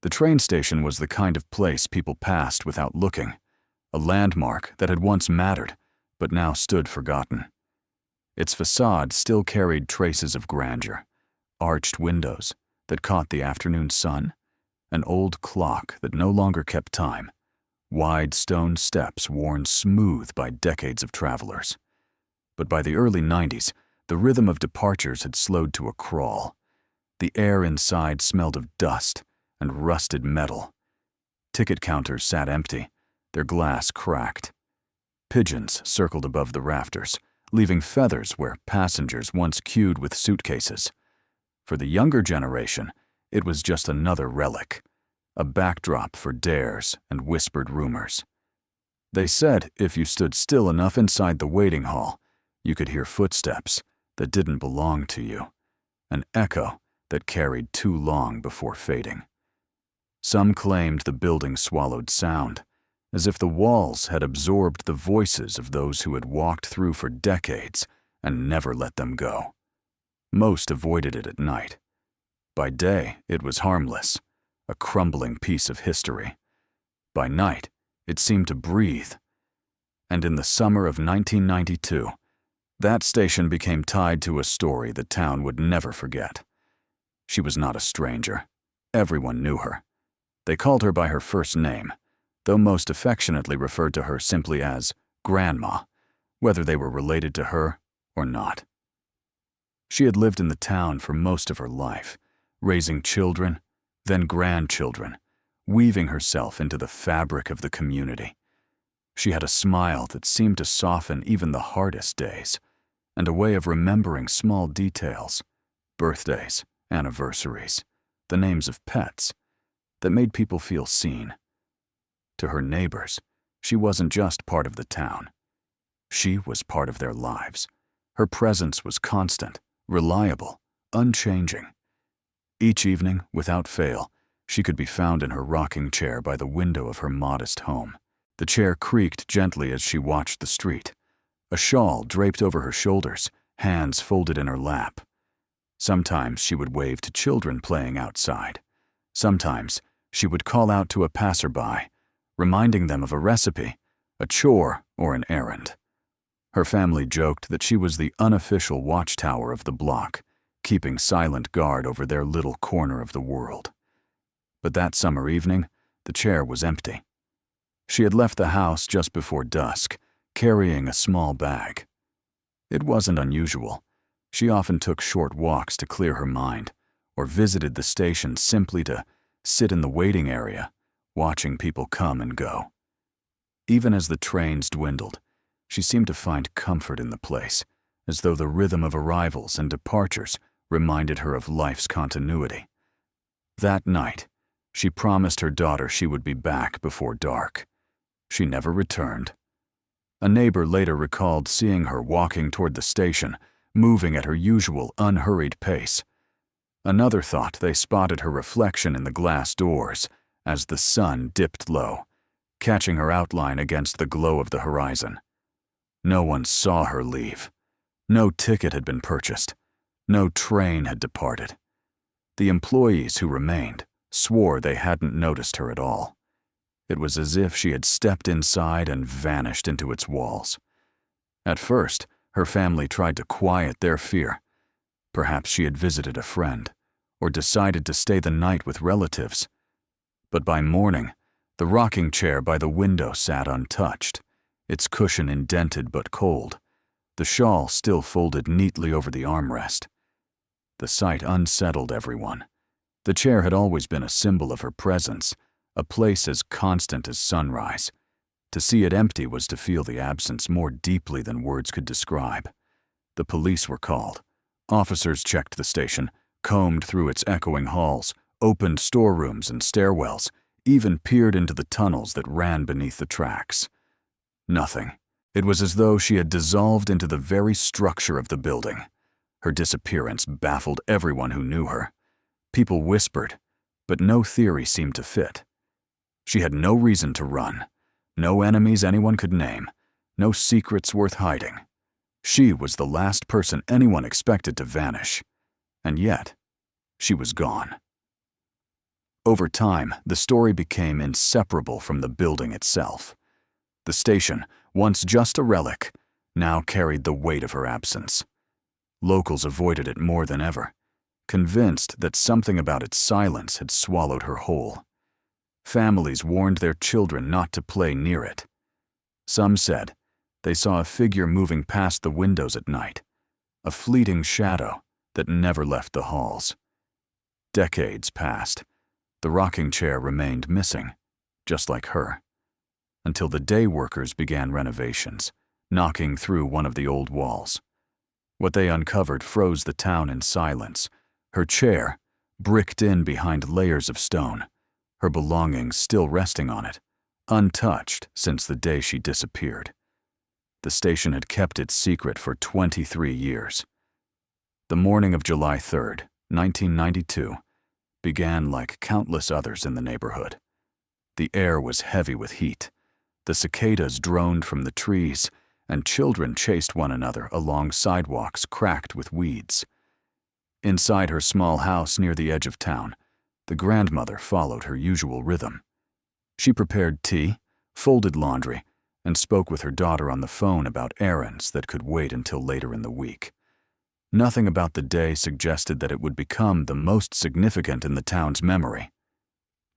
The train station was the kind of place people passed without looking, a landmark that had once mattered, but now stood forgotten. Its facade still carried traces of grandeur, arched windows that caught the afternoon sun, an old clock that no longer kept time, wide stone steps worn smooth by decades of travelers. But by the early 90s, the rhythm of departures had slowed to a crawl. The air inside smelled of dust and rusted metal. Ticket counters sat empty, their glass cracked. Pigeons circled above the rafters, leaving feathers where passengers once queued with suitcases. For the younger generation, it was just another relic, a backdrop for dares and whispered rumors. They said if you stood still enough inside the waiting hall, you could hear footsteps that didn't belong to you, an echo that carried too long before fading. Some claimed the building swallowed sound, as if the walls had absorbed the voices of those who had walked through for decades and never let them go. Most avoided it at night. By day, it was harmless, a crumbling piece of history. By night, it seemed to breathe. And in the summer of 1992, that station became tied to a story the town would never forget. She was not a stranger. Everyone knew her. They called her by her first name, though most affectionately referred to her simply as Grandma, whether they were related to her or not. She had lived in the town for most of her life, raising children, then grandchildren, weaving herself into the fabric of the community. She had a smile that seemed to soften even the hardest days, and a way of remembering small details, birthdays, anniversaries, the names of pets, that made people feel seen. To her neighbors, she wasn't just part of the town. She was part of their lives. Her presence was constant, reliable, unchanging. Each evening, without fail, she could be found in her rocking chair by the window of her modest home. The chair creaked gently as she watched the street, a shawl draped over her shoulders, hands folded in her lap. Sometimes she would wave to children playing outside. Sometimes she would call out to a passerby, reminding them of a recipe, a chore, or an errand. Her family joked that she was the unofficial watchtower of the block, keeping silent guard over their little corner of the world. But that summer evening, the chair was empty. She had left the house just before dusk, carrying a small bag. It wasn't unusual. She often took short walks to clear her mind, or visited the station simply to sit in the waiting area, watching people come and go. Even as the trains dwindled, she seemed to find comfort in the place, as though the rhythm of arrivals and departures reminded her of life's continuity. That night, she promised her daughter she would be back before dark. She never returned. A neighbor later recalled seeing her walking toward the station, moving at her usual unhurried pace. Another thought they spotted her reflection in the glass doors as the sun dipped low, catching her outline against the glow of the horizon. No one saw her leave. No ticket had been purchased. No train had departed. The employees who remained swore they hadn't noticed her at all. It was as if she had stepped inside and vanished into its walls. At first, her family tried to quiet their fear. Perhaps she had visited a friend, or decided to stay the night with relatives. But by morning, the rocking chair by the window sat untouched, its cushion indented but cold, the shawl still folded neatly over the armrest. The sight unsettled everyone. The chair had always been a symbol of her presence, a place as constant as sunrise. To see it empty was to feel the absence more deeply than words could describe. The police were called. Officers checked the station, combed through its echoing halls, opened storerooms and stairwells, even peered into the tunnels that ran beneath the tracks. Nothing. It was as though she had dissolved into the very structure of the building. Her disappearance baffled everyone who knew her. People whispered, but no theory seemed to fit. She had no reason to run, no enemies anyone could name, no secrets worth hiding. She was the last person anyone expected to vanish. And yet, she was gone. Over time, the story became inseparable from the building itself. The station, once just a relic, now carried the weight of her absence. Locals avoided it more than ever, convinced that something about its silence had swallowed her whole. Families warned their children not to play near it. Some said they saw a figure moving past the windows at night, a fleeting shadow that never left the halls. Decades passed. The rocking chair remained missing, just like her, until the day workers began renovations, knocking through one of the old walls. What they uncovered froze the town in silence. Her chair, bricked in behind layers of stone, her belongings still resting on it, untouched since the day she disappeared. The station had kept its secret for 23 years. The morning of July 3rd, 1992, began like countless others in the neighborhood. The air was heavy with heat. The cicadas droned from the trees, and children chased one another along sidewalks cracked with weeds. Inside her small house near the edge of town, the grandmother followed her usual rhythm. She prepared tea, folded laundry, and spoke with her daughter on the phone about errands that could wait until later in the week. Nothing about the day suggested that it would become the most significant in the town's memory.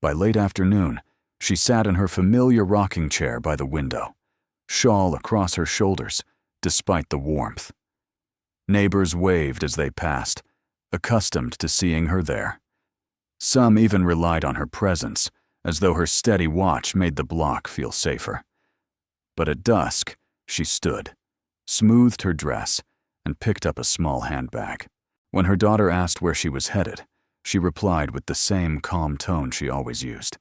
By late afternoon, she sat in her familiar rocking chair by the window, shawl across her shoulders, despite the warmth. Neighbors waved as they passed, accustomed to seeing her there. Some even relied on her presence, as though her steady watch made the block feel safer. But at dusk, she stood, smoothed her dress, and picked up a small handbag. When her daughter asked where she was headed, she replied with the same calm tone she always used.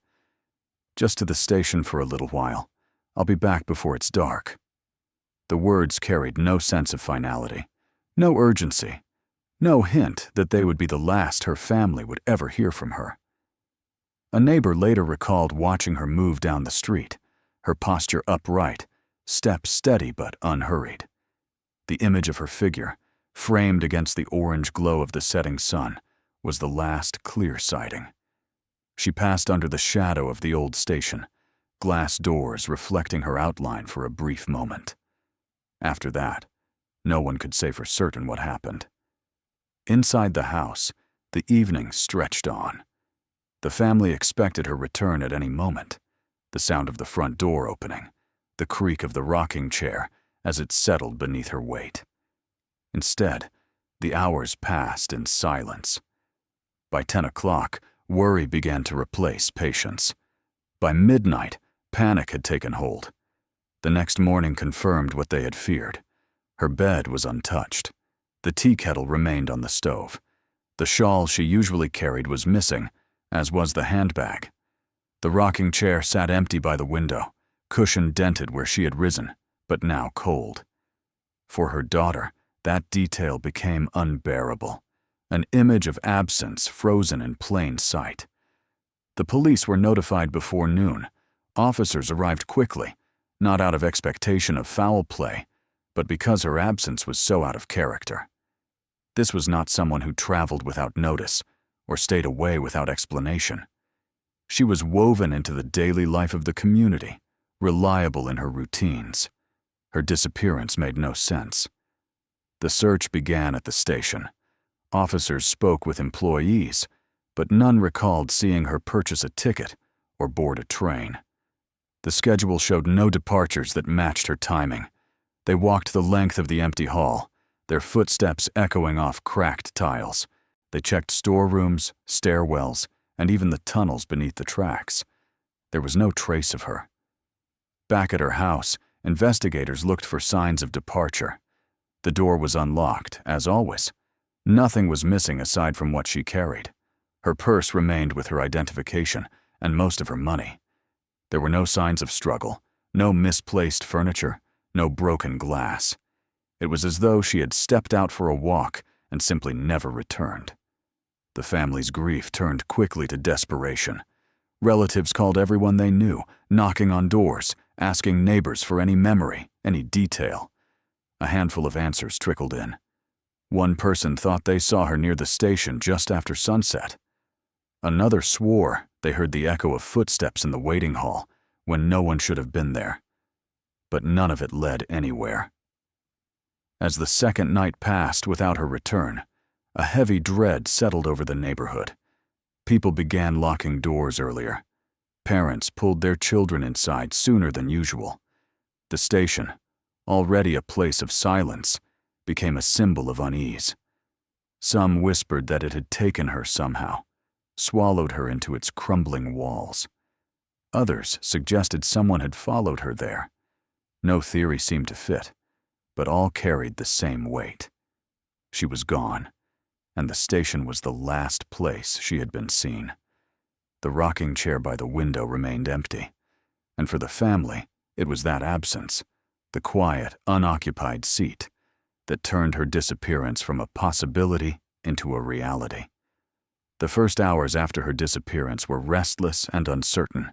"Just to the station for a little while. I'll be back before it's dark." The words carried no sense of finality, no urgency, no hint that they would be the last her family would ever hear from her. A neighbor later recalled watching her move down the street, her posture upright, steps steady but unhurried. The image of her figure, framed against the orange glow of the setting sun, was the last clear sighting. She passed under the shadow of the old station, glass doors reflecting her outline for a brief moment. After that, no one could say for certain what happened. Inside the house, the evening stretched on. The family expected her return at any moment, the sound of the front door opening, the creak of the rocking chair as it settled beneath her weight. Instead, the hours passed in silence. By 10 o'clock, worry began to replace patience. By midnight, panic had taken hold. The next morning confirmed what they had feared. Her bed was untouched. The tea kettle remained on the stove. The shawl she usually carried was missing, as was the handbag. The rocking chair sat empty by the window, cushion dented where she had risen, but now cold. For her daughter, that detail became unbearable, an image of absence frozen in plain sight. The police were notified before noon. Officers arrived quickly, not out of expectation of foul play, but because her absence was so out of character. This was not someone who traveled without notice or stayed away without explanation. She was woven into the daily life of the community, reliable in her routines. Her disappearance made no sense. The search began at the station. Officers spoke with employees, but none recalled seeing her purchase a ticket or board a train. The schedule showed no departures that matched her timing. They walked the length of the empty hall, their footsteps echoing off cracked tiles. They checked storerooms, stairwells, and even the tunnels beneath the tracks. There was no trace of her. Back at her house, investigators looked for signs of departure. The door was unlocked, as always. Nothing was missing aside from what she carried. Her purse remained with her identification, and most of her money. There were no signs of struggle, no misplaced furniture, no broken glass. It was as though she had stepped out for a walk and simply never returned. The family's grief turned quickly to desperation. Relatives called everyone they knew, knocking on doors, asking neighbors for any memory, any detail. A handful of answers trickled in. One person thought they saw her near the station just after sunset. Another swore They heard the echo of footsteps in the waiting hall when no one should have been there. But none of it led anywhere. As the second night passed without her return, a heavy dread settled over the neighborhood. People began locking doors earlier. Parents pulled their children inside sooner than usual. The station, already a place of silence, became a symbol of unease. Some whispered that it had taken her somehow, swallowed her into its crumbling walls. Others suggested someone had followed her there. No theory seemed to fit, but all carried the same weight. She was gone, and the station was the last place she had been seen. The rocking chair by the window remained empty, and for the family, it was that absence, the quiet, unoccupied seat, that turned her disappearance from a possibility into a reality. The first hours after her disappearance were restless and uncertain.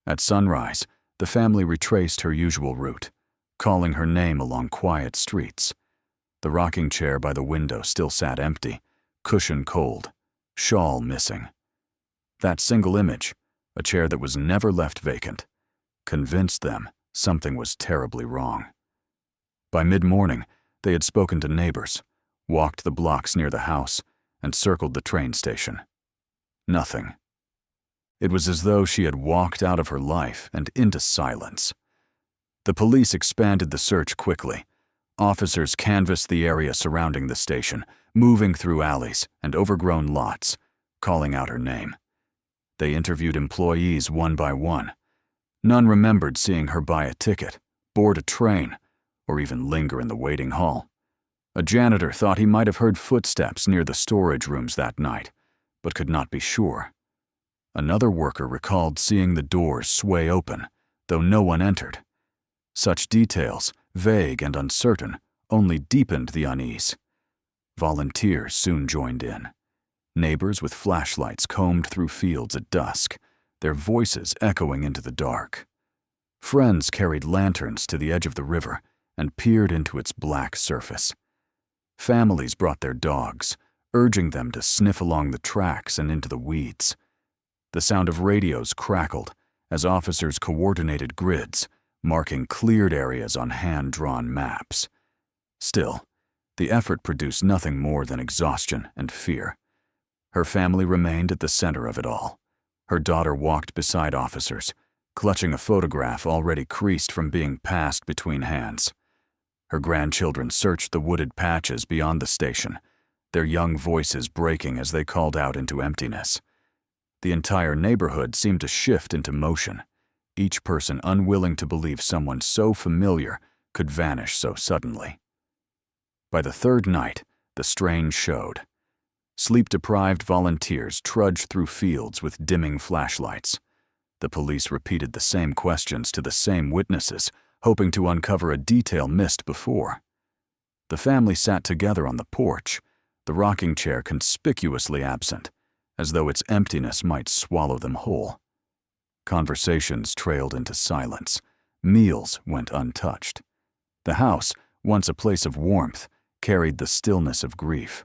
At sunrise, the family retraced her usual route, calling her name along quiet streets. The rocking chair by the window still sat empty, cushion cold, shawl missing. That single image, a chair that was never left vacant, convinced them something was terribly wrong. By mid-morning, they had spoken to neighbors, walked the blocks near the house, and circled the train station. Nothing. It was as though she had walked out of her life and into silence. The police expanded the search quickly. Officers canvassed the area surrounding the station, moving through alleys and overgrown lots, calling out her name. They interviewed employees one by one. None remembered seeing her buy a ticket, board a train, or even linger in the waiting hall. A janitor thought he might have heard footsteps near the storage rooms that night, but could not be sure. Another worker recalled seeing the doors sway open, though no one entered. Such details, vague and uncertain, only deepened the unease. Volunteers soon joined in. Neighbors with flashlights combed through fields at dusk, their voices echoing into the dark. Friends carried lanterns to the edge of the river and peered into its black surface. Families brought their dogs, urging them to sniff along the tracks and into the weeds. The sound of radios crackled as officers coordinated grids, marking cleared areas on hand-drawn maps. Still, the effort produced nothing more than exhaustion and fear. Her family remained at the center of it all. Her daughter walked beside officers, clutching a photograph already creased from being passed between hands. Her grandchildren searched the wooded patches beyond the station, their young voices breaking as they called out into emptiness. The entire neighborhood seemed to shift into motion, each person unwilling to believe someone so familiar could vanish so suddenly. By the third night, the strain showed. Sleep-deprived volunteers trudged through fields with dimming flashlights. The police repeated the same questions to the same witnesses, hoping to uncover a detail missed before. The family sat together on the porch, the rocking chair conspicuously absent, as though its emptiness might swallow them whole. Conversations trailed into silence. Meals went untouched. The house, once a place of warmth, carried the stillness of grief.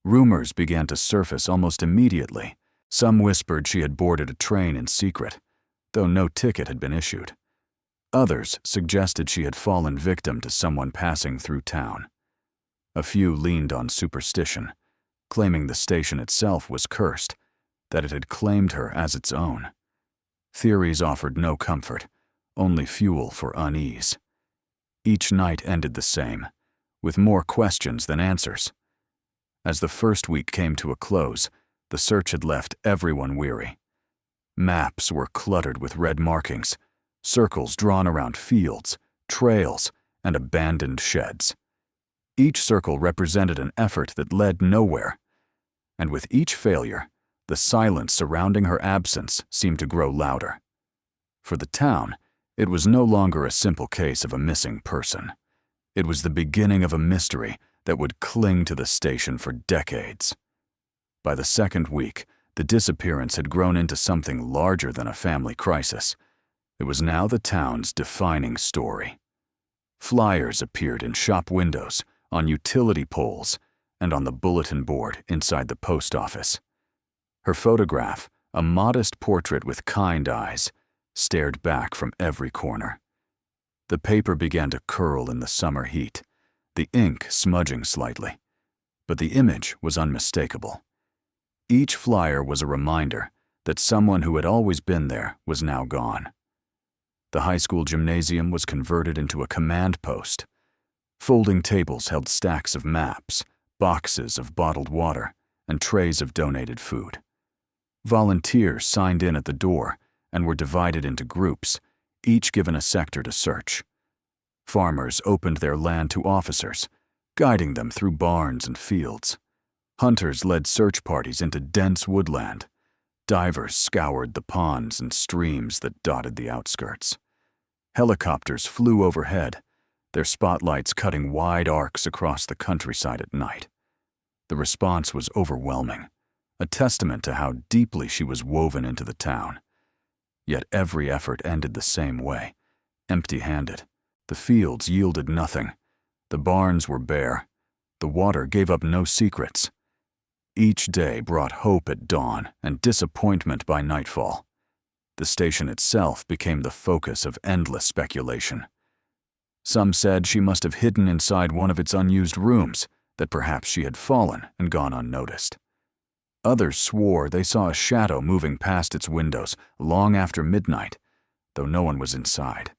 Rumors began to surface almost immediately. Some whispered she had boarded a train in secret, though no ticket had been issued. Others suggested she had fallen victim to someone passing through town. A few leaned on superstition, claiming the station itself was cursed, that it had claimed her as its own. Theories offered no comfort, only fuel for unease. Each night ended the same, with more questions than answers. As the first week came to a close, the search had left everyone weary. Maps were cluttered with red markings, circles drawn around fields, trails, and abandoned sheds. Each circle represented an effort that led nowhere, and with each failure, the silence surrounding her absence seemed to grow louder. For the town, it was no longer a simple case of a missing person. It was the beginning of a mystery that would cling to the station for decades. By the second week, the disappearance had grown into something larger than a family crisis. It was now the town's defining story. Flyers appeared in shop windows, on utility poles, and on the bulletin board inside the post office. Her photograph, A modest portrait with kind eyes stared back from every corner. The paper began to curl in the summer heat, the ink smudging slightly, but the image was unmistakable. Each flyer was a reminder that someone who had always been there was now gone. The high school gymnasium was converted into a command post. Folding tables held stacks of maps, boxes of bottled water, and trays of donated food. Volunteers signed in at the door and were divided into groups, each given a sector to search. Farmers opened their land to officers, guiding them through barns and fields. Hunters led search parties into dense woodland. Divers scoured the ponds and streams that dotted the outskirts. Helicopters flew overhead, their spotlights cutting wide arcs across the countryside at night. The response was overwhelming, a testament to how deeply she was woven into the town. Yet every effort ended the same way, empty-handed. The fields yielded nothing. The barns were bare. The water gave up no secrets. Each day brought hope at dawn and disappointment by nightfall. The station itself became the focus of endless speculation. Some said she must have hidden inside one of its unused rooms, that perhaps she had fallen and gone unnoticed. Others swore they saw a shadow moving past its windows long after midnight, though no one was inside.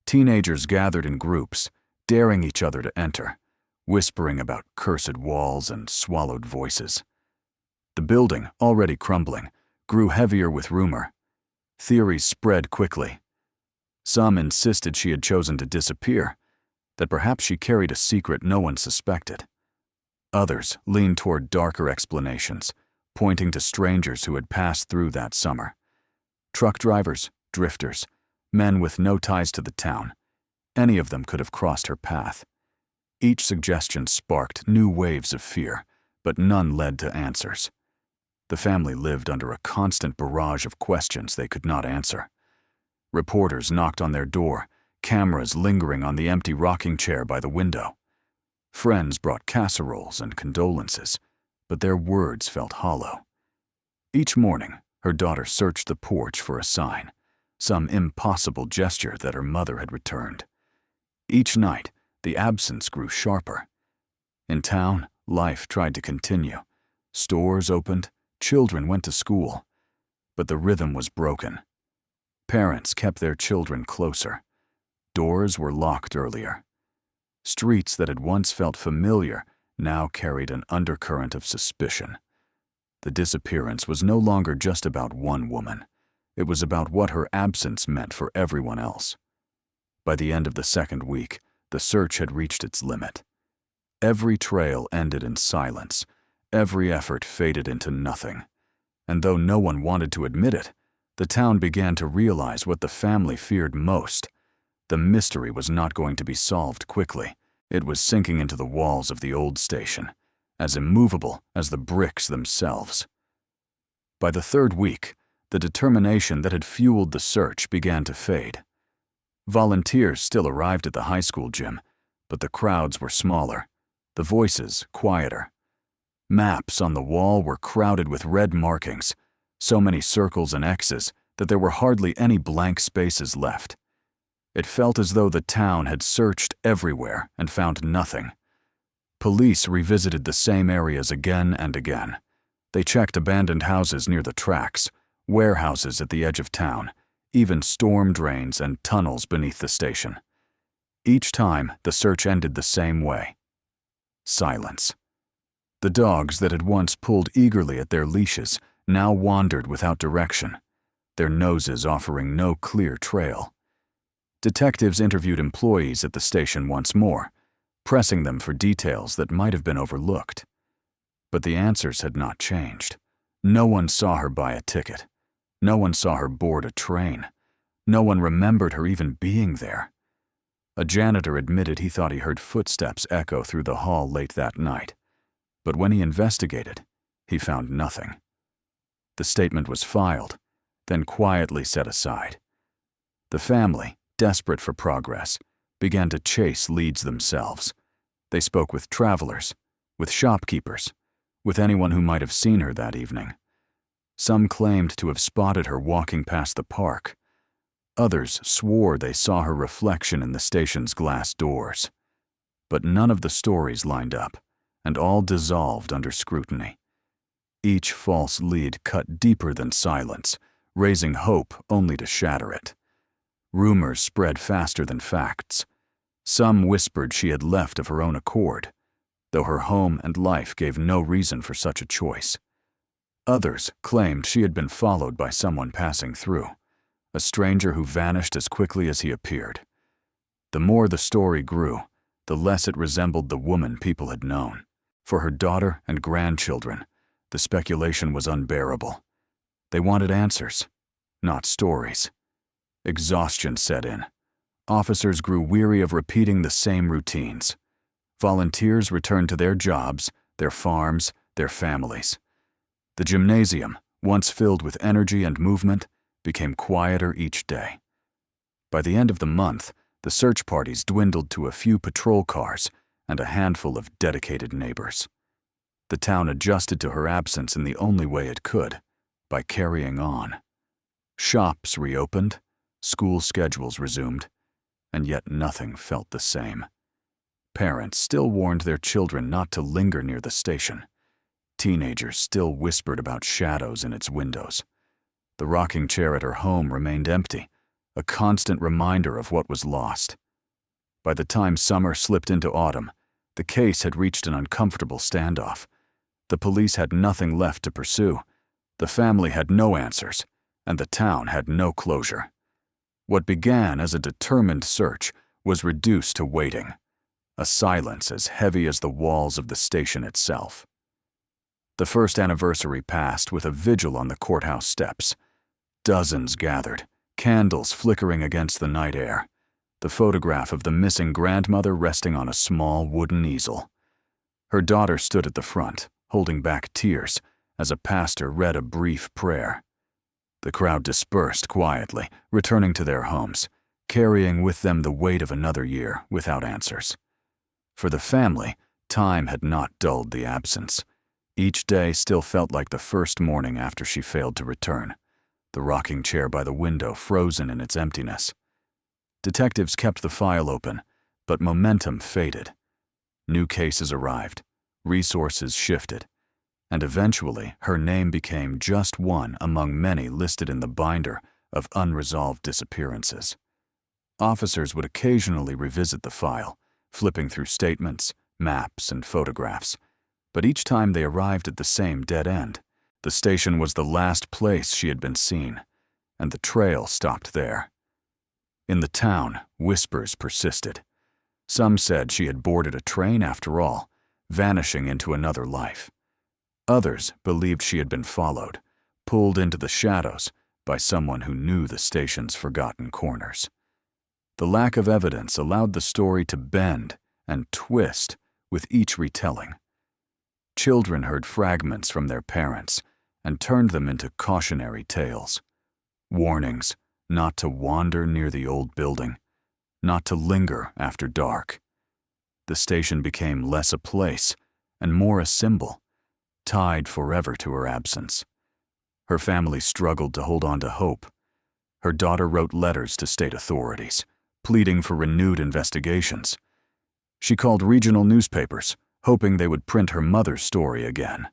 Teenagers gathered in groups, daring each other to enter, whispering about cursed walls and swallowed voices. The building, already crumbling, grew heavier with rumor. Theories spread quickly. Some insisted she had chosen to disappear, that perhaps she carried a secret no one suspected. Others leaned toward darker explanations, pointing to strangers who had passed through that summer. Truck drivers, drifters, men with no ties to the town. Any of them could have crossed her path. Each suggestion sparked new waves of fear, but none led to answers. The family lived under a constant barrage of questions they could not answer. Reporters knocked on their door, cameras lingering on the empty rocking chair by the window. Friends brought casseroles and condolences, but their words felt hollow. Each morning, her daughter searched the porch for a sign, some impossible gesture that her mother had returned. Each night, the absence grew sharper. In town, life tried to continue. Stores opened, children went to school, but the rhythm was broken. Parents kept their children closer. Doors were locked earlier. Streets that had once felt familiar now carried an undercurrent of suspicion. The disappearance was no longer just about one woman. It was about what her absence meant for everyone else. By the end of the second week, the search had reached its limit. Every trail ended in silence. Every effort faded into nothing. And though no one wanted to admit it, the town began to realize what the family feared most. The mystery was not going to be solved quickly. It was sinking into the walls of the old station, as immovable as the bricks themselves. By the third week, the determination that had fueled the search began to fade. Volunteers still arrived at the high school gym, but the crowds were smaller, the voices quieter. Maps on the wall were crowded with red markings, so many circles and X's that there were hardly any blank spaces left. It felt as though the town had searched everywhere and found nothing. Police revisited the same areas again and again. They checked abandoned houses near the tracks, warehouses at the edge of town, even storm drains and tunnels beneath the station. Each time, the search ended the same way. Silence. The dogs that had once pulled eagerly at their leashes now wandered without direction, their noses offering no clear trail. Detectives interviewed employees at the station once more, pressing them for details that might have been overlooked. But the answers had not changed. No one saw her buy a ticket. No one saw her board a train. No one remembered her even being there. A janitor admitted he thought he heard footsteps echo through the hall late that night. But when he investigated, he found nothing. The statement was filed, then quietly set aside. The family, desperate for progress, began to chase leads themselves. They spoke with travelers, with shopkeepers, with anyone who might have seen her that evening. Some claimed to have spotted her walking past the park. Others swore they saw her reflection in the station's glass doors. But none of the stories lined up, and all dissolved under scrutiny. Each false lead cut deeper than silence, raising hope only to shatter it. Rumors spread faster than facts. Some whispered she had left of her own accord, though her home and life gave no reason for such a choice. Others claimed she had been followed by someone passing through, a stranger who vanished as quickly as he appeared. The more the story grew, the less it resembled the woman people had known. For her daughter and grandchildren, the speculation was unbearable. They wanted answers, not stories. Exhaustion set in. Officers grew weary of repeating the same routines. Volunteers returned to their jobs, their farms, their families. The gymnasium, once filled with energy and movement, became quieter each day. By the end of the month, the search parties dwindled to a few patrol cars and a handful of dedicated neighbors. The town adjusted to her absence in the only way it could, by carrying on. Shops reopened, school schedules resumed, and yet nothing felt the same. Parents still warned their children not to linger near the station. Teenagers still whispered about shadows in its windows. The rocking chair at her home remained empty, a constant reminder of what was lost. By the time summer slipped into autumn, the case had reached an uncomfortable standoff. The police had nothing left to pursue. The family had no answers, and the town had no closure. What began as a determined search was reduced to waiting, a silence as heavy as the walls of the station itself. The first anniversary passed with a vigil on the courthouse steps. Dozens gathered, candles flickering against the night air, the photograph of the missing grandmother resting on a small wooden easel. Her daughter stood at the front, holding back tears, as a pastor read a brief prayer. The crowd dispersed quietly, returning to their homes, carrying with them the weight of another year without answers. For the family, time had not dulled the absence. Each day still felt like the first morning after she failed to return, the rocking chair by the window frozen in its emptiness. Detectives kept the file open, but momentum faded. New cases arrived, resources shifted, and eventually her name became just one among many listed in the binder of unresolved disappearances. Officers would occasionally revisit the file, flipping through statements, maps, and photographs, but each time they arrived at the same dead end. The station was the last place she had been seen, and the trail stopped there. In the town, whispers persisted. Some said she had boarded a train after all, vanishing into another life. Others believed she had been followed, pulled into the shadows by someone who knew the station's forgotten corners. The lack of evidence allowed the story to bend and twist with each retelling. Children heard fragments from their parents and turned them into cautionary tales. Warnings not to wander near the old building, not to linger after dark. The station became less a place and more a symbol, tied forever to her absence. Her family struggled to hold on to hope. Her daughter wrote letters to state authorities, pleading for renewed investigations. She called regional newspapers, hoping they would print her mother's story again.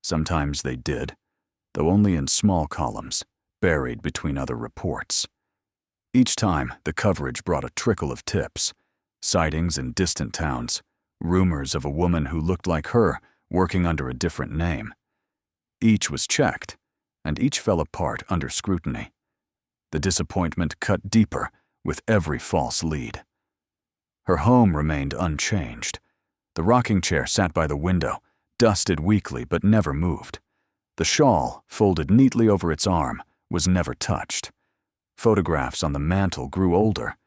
Sometimes they did, though only in small columns, buried between other reports. Each time, the coverage brought a trickle of tips, sightings in distant towns, rumors of a woman who looked like her working under a different name. Each was checked, and each fell apart under scrutiny. The disappointment cut deeper with every false lead. Her home remained unchanged. The rocking chair sat by the window, dusted weekly but never moved. The shawl, folded neatly over its arm, was never touched. Photographs on the mantel grew older,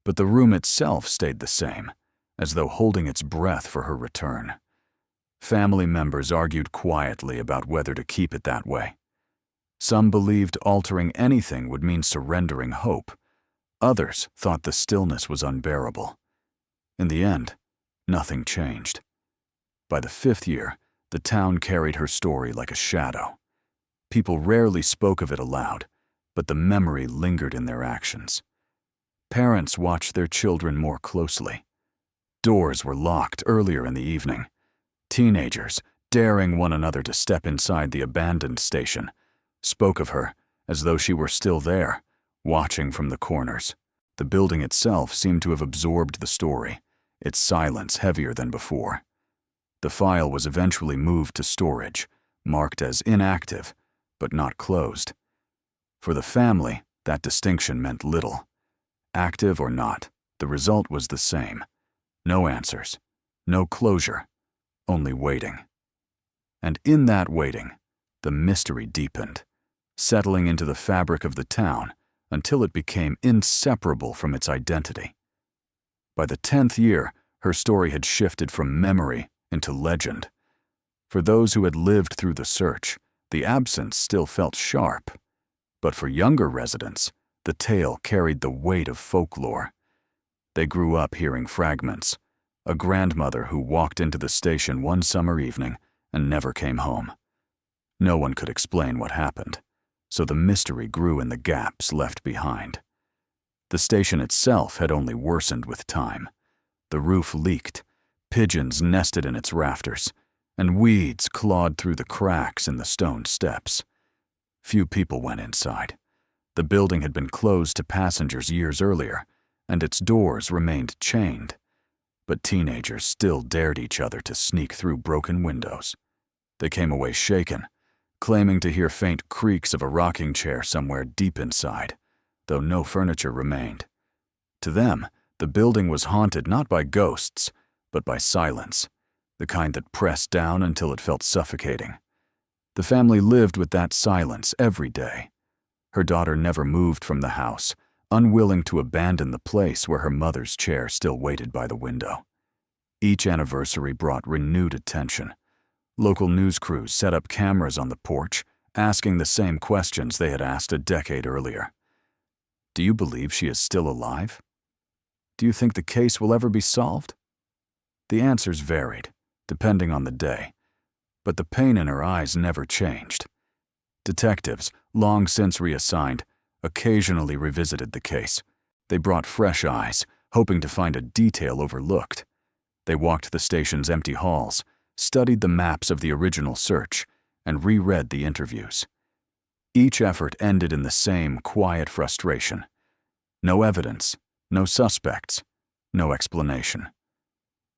but the room itself stayed the same, as though holding its breath for her return. Family members argued quietly about whether to keep it that way. Some believed altering anything would mean surrendering hope. Others thought the stillness was unbearable. In the end, nothing changed. By the 5th year, the town carried her story like a shadow. People rarely spoke of it aloud, but the memory lingered in their actions. Parents watched their children more closely. Doors were locked earlier in the evening. Teenagers, daring one another to step inside the abandoned station, spoke of her as though she were still there, watching from the corners. The building itself seemed to have absorbed the story, its silence heavier than before. The file was eventually moved to storage, marked as inactive, but not closed. For the family, that distinction meant little. Active or not, the result was the same. No answers, no closure, only waiting. And in that waiting, the mystery deepened, settling into the fabric of the town until it became inseparable from its identity. By the 10th year, her story had shifted from memory into legend. For those who had lived through the search, the absence still felt sharp. But for younger residents, the tale carried the weight of folklore. They grew up hearing fragments. A grandmother who walked into the station one summer evening and never came home. No one could explain what happened, so the mystery grew in the gaps left behind. The station itself had only worsened with time. The roof leaked, pigeons nested in its rafters, and weeds clawed through the cracks in the stone steps. Few people went inside. The building had been closed to passengers years earlier, and its doors remained chained. But teenagers still dared each other to sneak through broken windows. They came away shaken, claiming to hear faint creaks of a rocking chair somewhere deep inside, though no furniture remained. To them, the building was haunted not by ghosts, but by silence, the kind that pressed down until it felt suffocating. The family lived with that silence every day. Her daughter never moved from the house, unwilling to abandon the place where her mother's chair still waited by the window. Each anniversary brought renewed attention. Local news crews set up cameras on the porch, asking the same questions they had asked a decade earlier. Do you believe she is still alive? Do you think the case will ever be solved? The answers varied, depending on the day, but the pain in her eyes never changed. Detectives, long since reassigned, occasionally revisited the case. They brought fresh eyes, hoping to find a detail overlooked. They walked the station's empty halls, studied the maps of the original search, and reread the interviews. Each effort ended in the same quiet frustration. No evidence, no suspects, no explanation.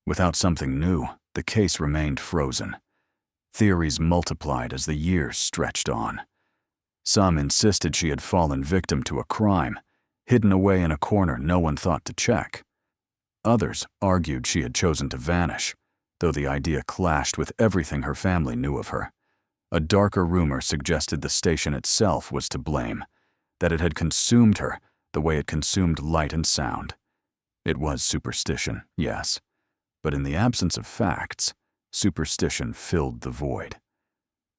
Without something new, the case remained frozen. Theories multiplied as the years stretched on. Some insisted she had fallen victim to a crime, hidden away in a corner no one thought to check. Others argued she had chosen to vanish, though the idea clashed with everything her family knew of her. A darker rumor suggested the station itself was to blame, that it had consumed her the way it consumed light and sound. It was superstition, yes, but in the absence of facts, superstition filled the void.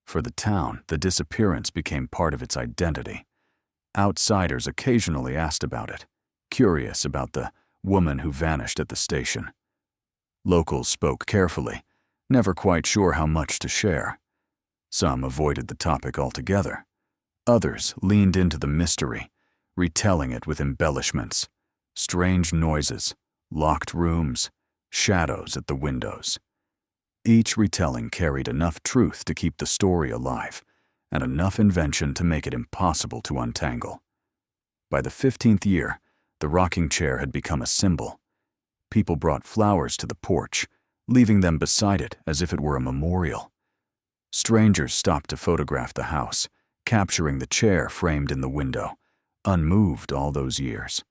For the town, the disappearance became part of its identity. Outsiders occasionally asked about it, curious about the woman who vanished at the station. Locals spoke carefully, never quite sure how much to share. Some avoided the topic altogether. Others leaned into the mystery, retelling it with embellishments, strange noises, locked rooms, shadows at the windows. Each retelling carried enough truth to keep the story alive, and enough invention to make it impossible to untangle. By the 15th year, the rocking chair had become a symbol. People brought flowers to the porch, leaving them beside it as if it were a memorial. Strangers stopped to photograph the house, capturing the chair framed in the window, unmoved all those years.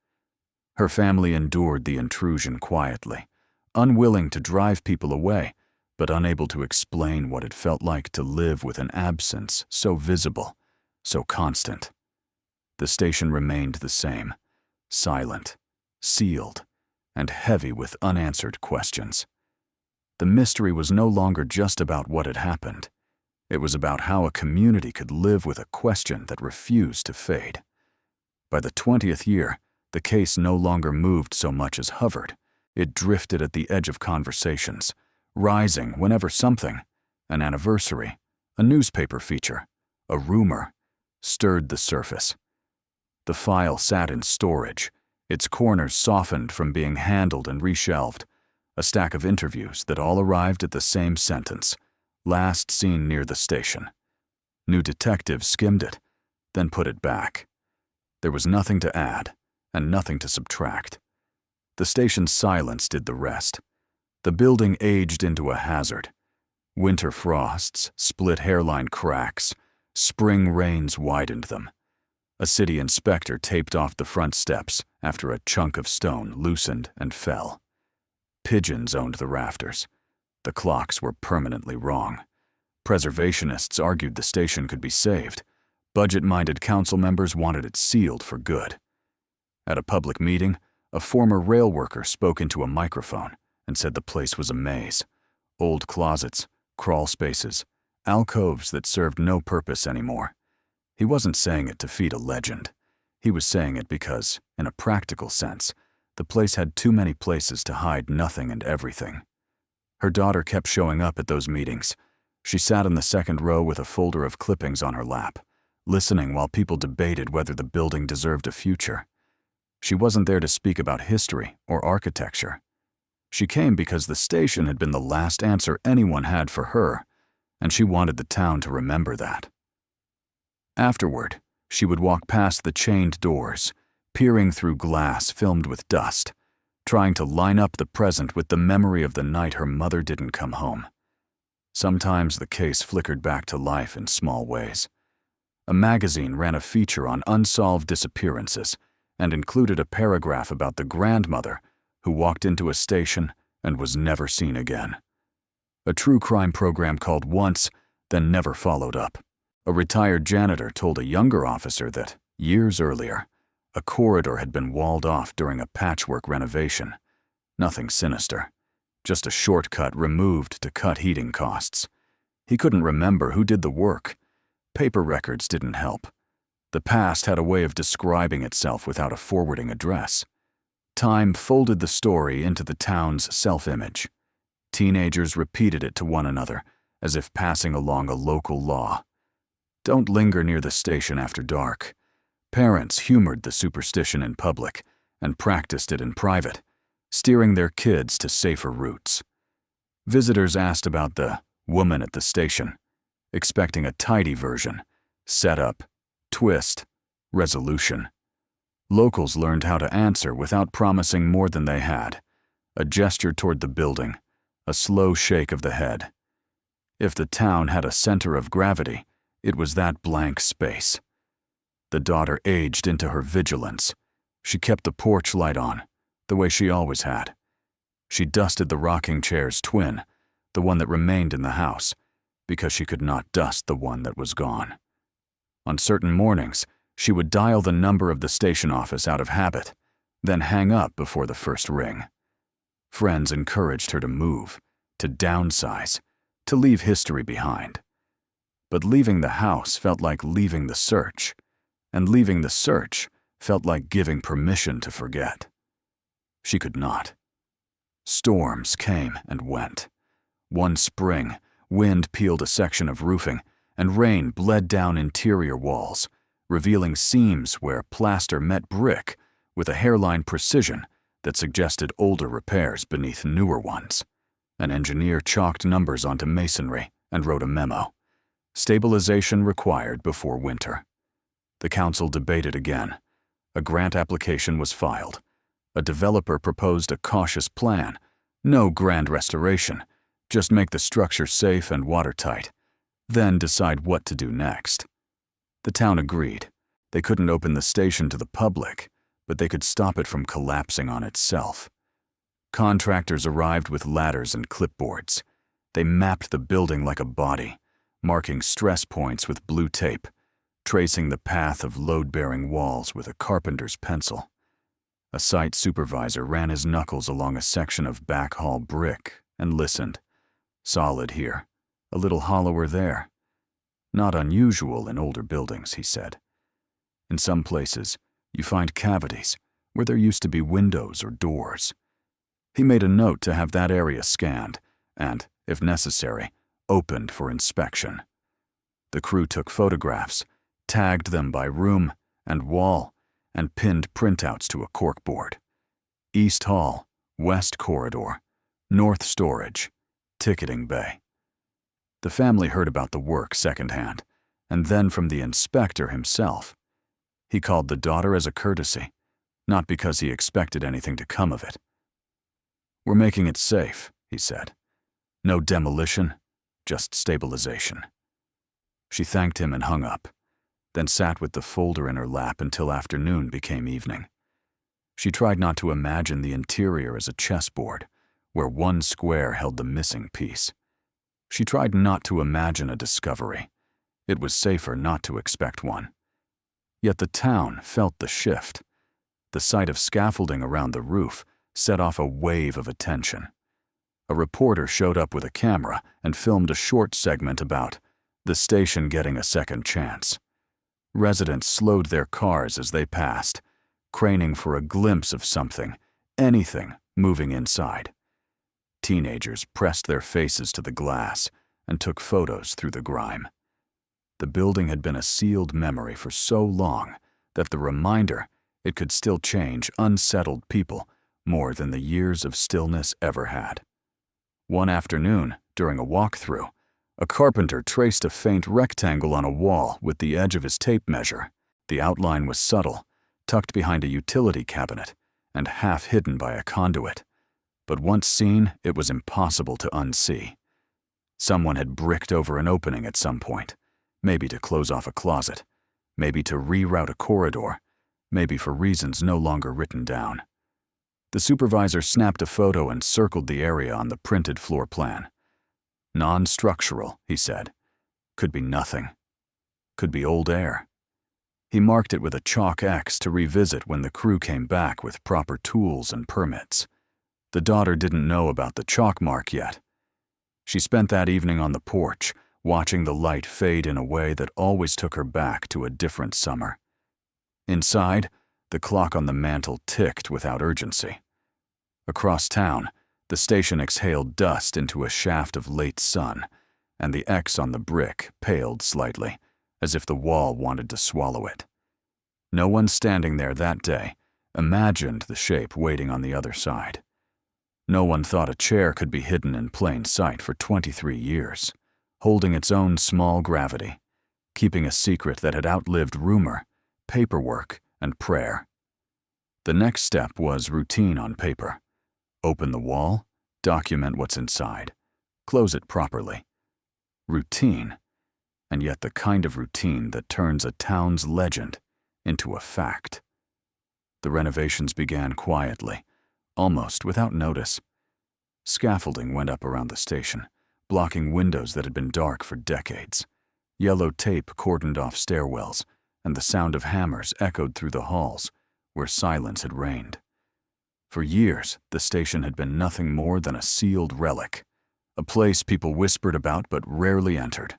Her family endured the intrusion quietly, unwilling to drive people away, but unable to explain what it felt like to live with an absence so visible, so constant. The station remained the same, silent, sealed, and heavy with unanswered questions. The mystery was no longer just about what had happened. It was about how a community could live with a question that refused to fade. By the 20th year, the case no longer moved so much as hovered. It drifted at the edge of conversations, rising whenever something, an anniversary, a newspaper feature, A rumor stirred the surface. The file sat in storage, its corners softened from being handled and reshelved, a stack of interviews that all arrived at the same sentence: last seen near the station. New detectives skimmed it, then put it back. There was nothing to add and nothing to subtract. The station's silence did the rest. The building aged into a hazard. Winter frosts split hairline cracks. Spring rains widened them. A city inspector taped off the front steps after a chunk of stone loosened and fell. Pigeons owned the rafters. The clocks were permanently wrong. Preservationists argued the station could be saved. Budget-minded council members wanted it sealed for good. At a public meeting, a former rail worker spoke into a microphone and said the place was a maze. Old closets, crawl spaces, alcoves that served no purpose anymore. He wasn't saying it to feed a legend. He was saying it because, in a practical sense, the place had too many places to hide nothing and everything. Her daughter kept showing up at those meetings. She sat in the second row with a folder of clippings on her lap, listening while people debated whether the building deserved a future. She wasn't there to speak about history or architecture. She came because the station had been the last answer anyone had for her, and she wanted the town to remember that. Afterward, she would walk past the chained doors, peering through glass filmed with dust, trying to line up the present with the memory of the night her mother didn't come home. Sometimes the case flickered back to life in small ways. A magazine ran a feature on unsolved disappearances and included a paragraph about the grandmother who walked into a station and was never seen again. A true crime program called Once, then never followed up. A retired janitor told a younger officer that, years earlier, a corridor had been walled off during a patchwork renovation. Nothing sinister, just a shortcut removed to cut heating costs. He couldn't remember who did the work. Paper records didn't help. The past had a way of describing itself without a forwarding address. Time folded the story into the town's self-image. Teenagers repeated it to one another, as if passing along a local law. Don't linger near the station after dark. Parents humored the superstition in public and practiced it in private, steering their kids to safer routes. Visitors asked about the woman at the station, expecting a tidy version: setup, twist, resolution. Locals learned how to answer without promising more than they had: a gesture toward the building, a slow shake of the head. If the town had a center of gravity, it was that blank space. The daughter aged into her vigilance. She kept the porch light on, the way she always had. She dusted the rocking chair's twin, the one that remained in the house, because she could not dust the one that was gone. On certain mornings, she would dial the number of the station office out of habit, then hang up before the first ring. Friends encouraged her to move, to downsize, to leave history behind. But leaving the house felt like leaving the search, and leaving the search felt like giving permission to forget. She could not. Storms came and went. One spring, wind peeled a section of roofing, and rain bled down interior walls, revealing seams where plaster met brick with a hairline precision that suggested older repairs beneath newer ones. An engineer chalked numbers onto masonry and wrote a memo: stabilization required before winter. The council debated again. A grant application was filed. A developer proposed a cautious plan: no grand restoration, just make the structure safe and watertight, then decide what to do next. The town agreed. They couldn't open the station to the public, but they could stop it from collapsing on itself. Contractors arrived with ladders and clipboards. They mapped the building like a body, marking stress points with blue tape, tracing the path of load-bearing walls with a carpenter's pencil. A site supervisor ran his knuckles along a section of back hall brick and listened. Solid here, a little hollower there. Not unusual in older buildings, he said. In some places, you find cavities where there used to be windows or doors. He made a note to have that area scanned and, if necessary, opened for inspection. The crew took photographs, tagged them by room and wall, and pinned printouts to a corkboard. East Hall, West Corridor, North Storage, Ticketing Bay. The family heard about the work secondhand, and then from the inspector himself. He called the daughter as a courtesy, not because he expected anything to come of it. "We're making it safe," he said. "No demolition, just stabilization." She thanked him and hung up, then sat with the folder in her lap until afternoon became evening. She tried not to imagine the interior as a chessboard, where one square held the missing piece. She tried not to imagine a discovery. It was safer not to expect one. Yet the town felt the shift. The sight of scaffolding around the roof set off a wave of attention. A reporter showed up with a camera and filmed a short segment about the station getting a second chance. Residents slowed their cars as they passed, craning for a glimpse of something, anything, moving inside. Teenagers pressed their faces to the glass and took photos through the grime. The building had been a sealed memory for so long that the reminder it could still change unsettled people more than the years of stillness ever had. One afternoon, during a walkthrough, a carpenter traced a faint rectangle on a wall with the edge of his tape measure. The outline was subtle, tucked behind a utility cabinet, and half hidden by a conduit. But once seen, it was impossible to unsee. Someone had bricked over an opening at some point, maybe to close off a closet, maybe to reroute a corridor, maybe for reasons no longer written down. The supervisor snapped a photo and circled the area on the printed floor plan. Non-structural, he said. Could be nothing. Could be old air. He marked it with a chalk X to revisit when the crew came back with proper tools and permits. The daughter didn't know about the chalk mark yet. She spent that evening on the porch, watching the light fade in a way that always took her back to a different summer. Inside, the clock on the mantel ticked without urgency. Across town, the station exhaled dust into a shaft of late sun, and the X on the brick paled slightly, as if the wall wanted to swallow it. No one standing there that day imagined the shape waiting on the other side. No one thought a chair could be hidden in plain sight for 23 years, holding its own small gravity, keeping a secret that had outlived rumor, paperwork, and prayer. The next step was routine on paper. Open the wall, document what's inside, close it properly. Routine, and yet the kind of routine that turns a town's legend into a fact. The renovations began quietly, almost without notice. Scaffolding went up around the station, blocking windows that had been dark for decades. Yellow tape cordoned off stairwells, and the sound of hammers echoed through the halls, where silence had reigned. For years, the station had been nothing more than a sealed relic, a place people whispered about but rarely entered.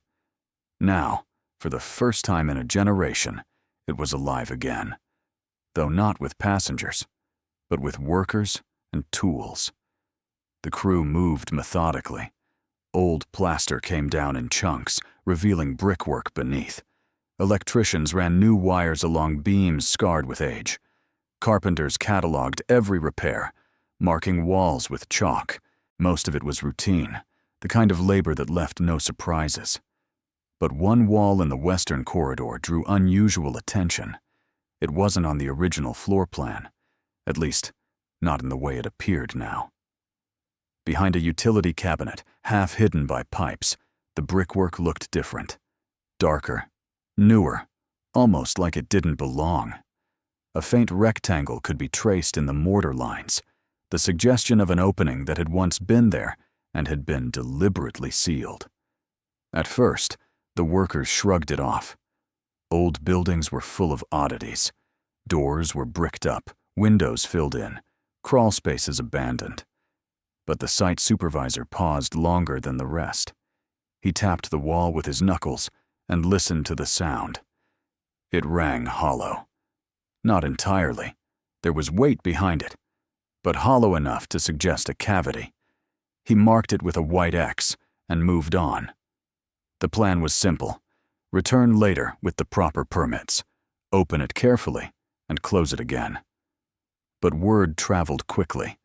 Now, for the first time in a generation, it was alive again, though not with passengers, but with workers and tools. The crew moved methodically. Old plaster came down in chunks, revealing brickwork beneath. Electricians ran new wires along beams scarred with age. Carpenters cataloged every repair, marking walls with chalk. Most of it was routine, the kind of labor that left no surprises. But one wall in the western corridor drew unusual attention. It wasn't on the original floor plan, at least, not in the way it appeared now. Behind a utility cabinet, half hidden by pipes, the brickwork looked different. Darker, newer, almost like it didn't belong. A faint rectangle could be traced in the mortar lines, the suggestion of an opening that had once been there and had been deliberately sealed. At first, the workers shrugged it off. Old buildings were full of oddities. Doors were bricked up, windows filled in, crawl spaces abandoned. But the site supervisor paused longer than the rest. He tapped the wall with his knuckles and listened to the sound. It rang hollow. Not entirely. There was weight behind it, but hollow enough to suggest a cavity. He marked it with a white X and moved on. The plan was simple. Return later with the proper permits. Open it carefully and close it again. But word traveled quickly.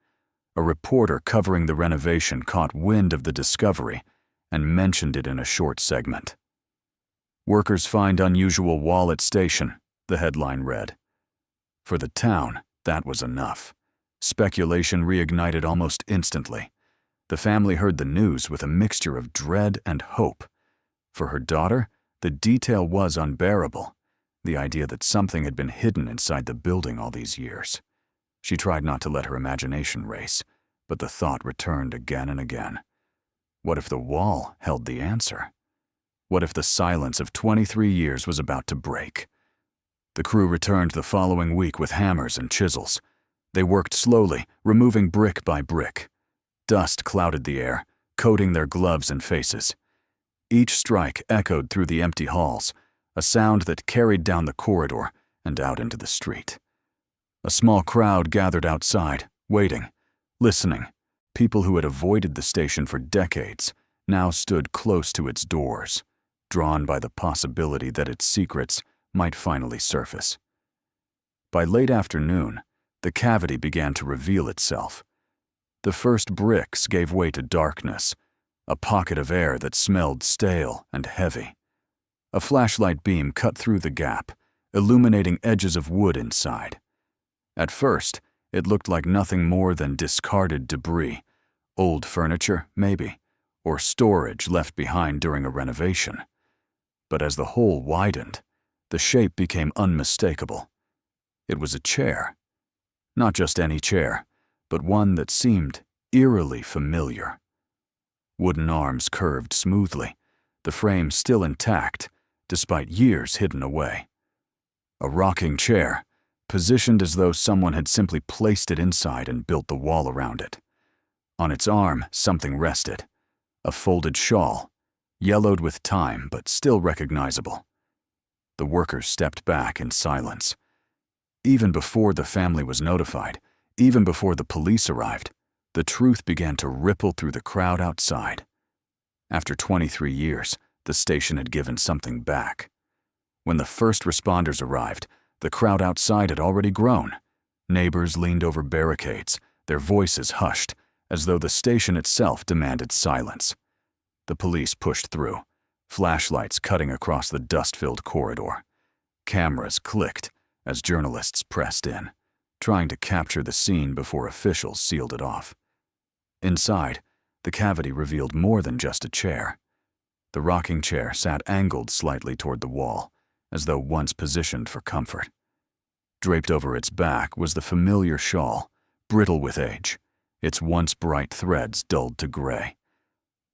A reporter covering the renovation caught wind of the discovery and mentioned it in a short segment. "Workers find unusual wall at station," the headline read. For the town, that was enough. Speculation reignited almost instantly. The family heard the news with a mixture of dread and hope. For her daughter, the detail was unbearable, the idea that something had been hidden inside the building all these years. She tried not to let her imagination race, but the thought returned again and again. What if the wall held the answer? What if the silence of 23 years was about to break? The crew returned the following week with hammers and chisels. They worked slowly, removing brick by brick. Dust clouded the air, coating their gloves and faces. Each strike echoed through the empty halls, a sound that carried down the corridor and out into the street. A small crowd gathered outside, waiting, listening. People who had avoided the station for decades now stood close to its doors, drawn by the possibility that its secrets might finally surface. By late afternoon, the cavity began to reveal itself. The first bricks gave way to darkness, a pocket of air that smelled stale and heavy. A flashlight beam cut through the gap, illuminating edges of wood inside. At first, it looked like nothing more than discarded debris, old furniture, maybe, or storage left behind during a renovation. But as the hole widened, the shape became unmistakable. It was a chair. Not just any chair, but one that seemed eerily familiar. Wooden arms curved smoothly, the frame still intact, despite years hidden away. A rocking chair, positioned as though someone had simply placed it inside and built the wall around it. On its arm, something rested. A folded shawl, yellowed with time but still recognizable. The workers stepped back in silence. Even before the family was notified, even before the police arrived, the truth began to ripple through the crowd outside. After 23 years, the station had given something back. When the first responders arrived, the crowd outside had already grown. Neighbors leaned over barricades, their voices hushed, as though the station itself demanded silence. The police pushed through, flashlights cutting across the dust-filled corridor. Cameras clicked as journalists pressed in, trying to capture the scene before officials sealed it off. Inside, the cavity revealed more than just a chair. The rocking chair sat angled slightly toward the wall, as though once positioned for comfort. Draped over its back was the familiar shawl, brittle with age, its once bright threads dulled to gray.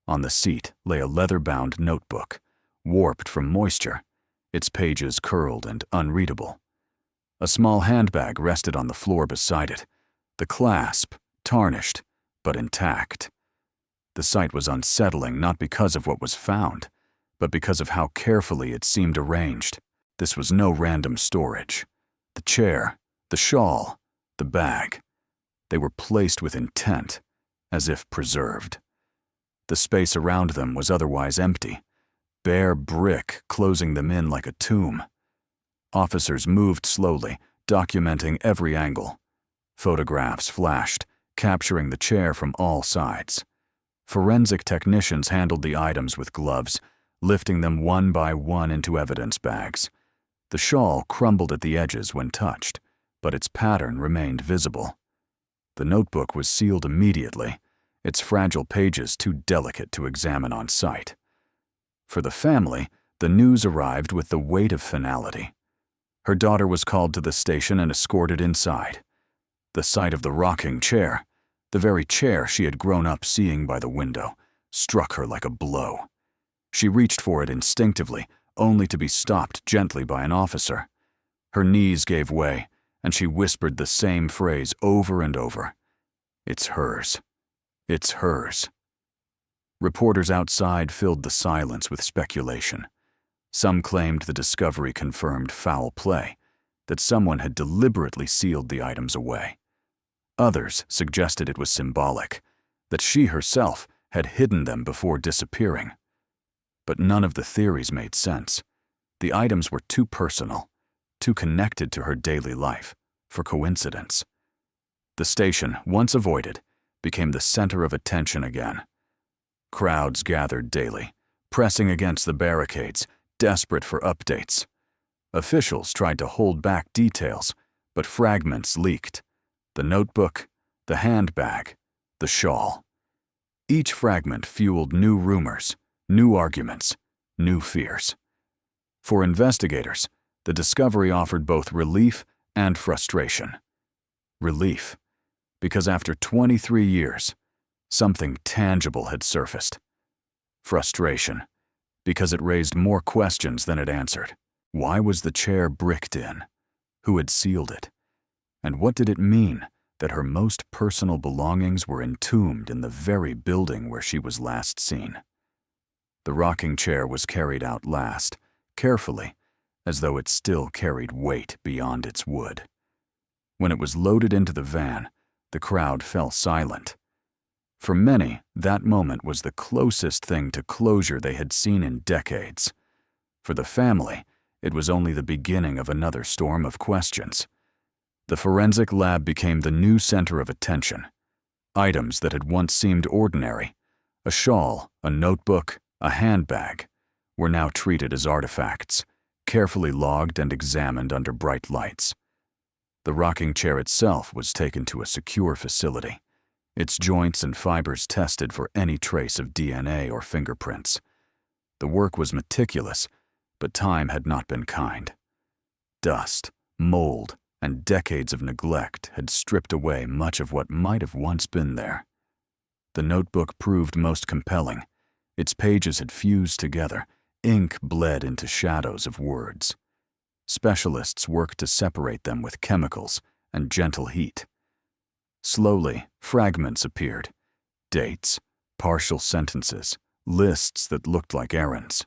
On the seat lay a leather-bound notebook, warped from moisture, its pages curled and unreadable. A small handbag rested on the floor beside it, the clasp tarnished but intact. The sight was unsettling not because of what was found, but because of how carefully it seemed arranged. This was no random storage. The chair, the shawl, the bag. They were placed with intent, as if preserved. The space around them was otherwise empty, bare brick closing them in like a tomb. Officers moved slowly, documenting every angle. Photographs flashed, capturing the chair from all sides. Forensic technicians handled the items with gloves, lifting them one by one into evidence bags. The shawl crumbled at the edges when touched, but its pattern remained visible. The notebook was sealed immediately, its fragile pages too delicate to examine on sight. For the family, the news arrived with the weight of finality. Her daughter was called to the station and escorted inside. The sight of the rocking chair, the very chair she had grown up seeing by the window, struck her like a blow. She reached for it instinctively, only to be stopped gently by an officer. Her knees gave way, and she whispered the same phrase over and over. "It's hers. It's hers." Reporters outside filled the silence with speculation. Some claimed the discovery confirmed foul play, that someone had deliberately sealed the items away. Others suggested it was symbolic, that she herself had hidden them before disappearing. But none of the theories made sense. The items were too personal, too connected to her daily life, for coincidence. The station, once avoided, became the center of attention again. Crowds gathered daily, pressing against the barricades, desperate for updates. Officials tried to hold back details, but fragments leaked. The notebook, the handbag, the shawl. Each fragment fueled new rumors, new arguments, new fears. For investigators, the discovery offered both relief and frustration. Relief, because after 23 years, something tangible had surfaced. Frustration, because it raised more questions than it answered. Why was the chair bricked in? Who had sealed it? And what did it mean that her most personal belongings were entombed in the very building where she was last seen? The rocking chair was carried out last, carefully, as though it still carried weight beyond its wood. When it was loaded into the van, the crowd fell silent. For many, that moment was the closest thing to closure they had seen in decades. For the family, it was only the beginning of another storm of questions. The forensic lab became the new center of attention. Items that had once seemed ordinary, a shawl, a notebook, a handbag, were now treated as artifacts, carefully logged and examined under bright lights. The rocking chair itself was taken to a secure facility, its joints and fibers tested for any trace of DNA or fingerprints. The work was meticulous, but time had not been kind. Dust, mold, and decades of neglect had stripped away much of what might have once been there. The notebook proved most compelling. Its pages had fused together, ink bled into shadows of words. Specialists worked to separate them with chemicals and gentle heat. Slowly, fragments appeared. Dates, partial sentences, lists that looked like errands.